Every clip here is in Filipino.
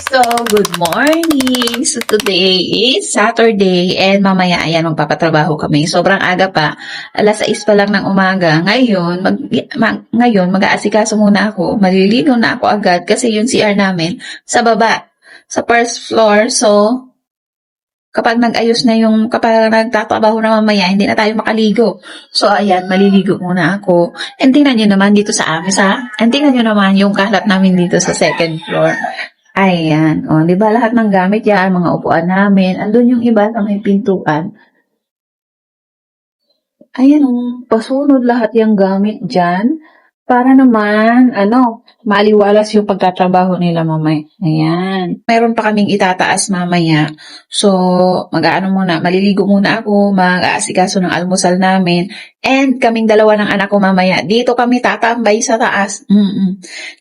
So, good morning! So, today is Saturday and mamaya, ayan, magpapatrabaho kami. Sobrang aga pa. Alas 6 pa lang ng umaga. Ngayon, mag-aasikaso muna ako. Maliligo na ako agad kasi yung CR namin sa baba, sa first floor. So, kapag kapag nagtatrabaho na mamaya, hindi na tayo makaligo. So, ayan, maliligo muna ako. And tingnan nyo naman dito sa amin, and tingnan nyo naman yung kahlap namin dito sa second floor. Ayan. O, di ba lahat ng gamit yan, mga upuan namin. Andun yung iba sa may pintuan. Ayan, pasunod lahat yung gamit dyan. Para naman, maaliwalas yung pagtatrabaho nila mamaya. Ayan. Meron pa kaming itataas mamaya. So, maliligo muna ako, mag-aasikaso ng almusal namin. And kaming dalawa ng anak ko mamaya, dito kami tatambay sa taas.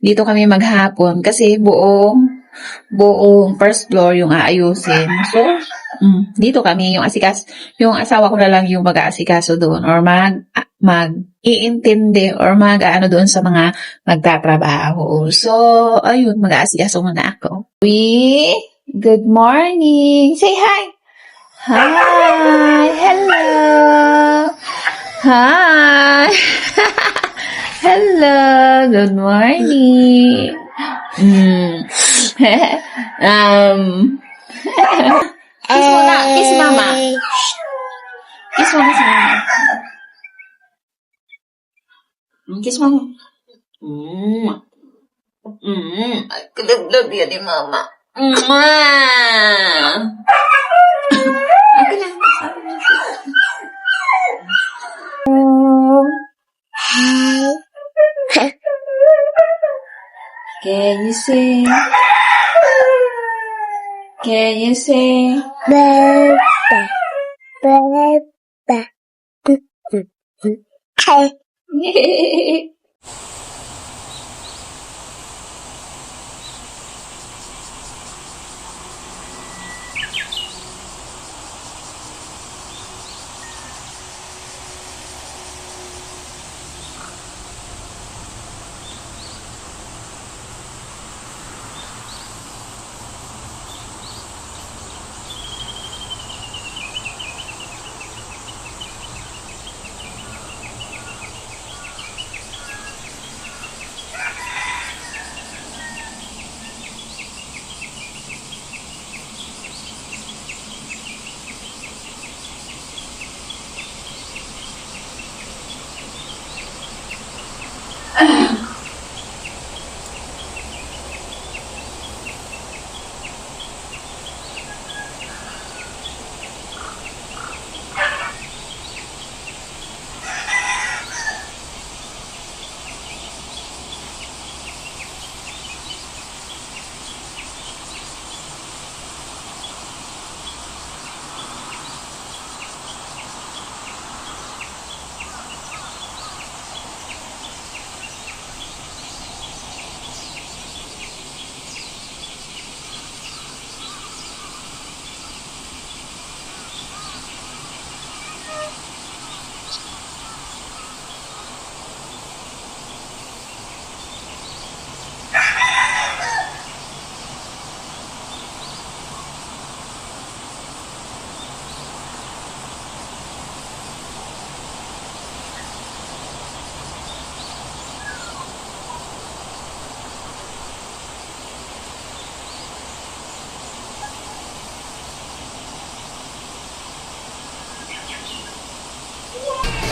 Dito kami maghapon kasi buong first floor yung aayusin. So, dito kami yung asawa ko na lang yung mag-aasikaso doon or mag-iintindi or doon sa mga magtatrabaho. So, ayun, mag-aasikaso muna ako. Good morning! Say hi! Hi! Hello! Hi! Hello! Good morning! Kiss muna. Kiss mama. Kiss muna si mama. Kiss mama. Love yan ni mama. Ako na. Can you sing? Can you sing?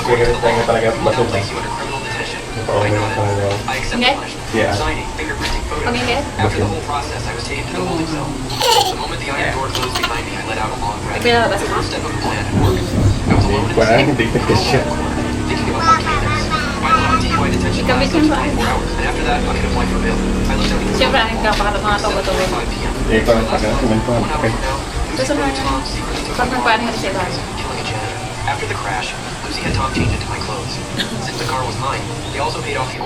Kaya ganito tayo talaga matubay. Napauwi mo talaga. Okay? Yeah. Okay. Pinalabas mo? Wala, hindi ka siya. Ikamit yung ba? Siyempre, ang kapakalap mga togo-togo. Eh, parang tagal, kumantuan. Gusto mo na, pag nagpaano yung siya. After the crash, Lucy had Tom change into my clothes. Since the car was mine, they also paid off the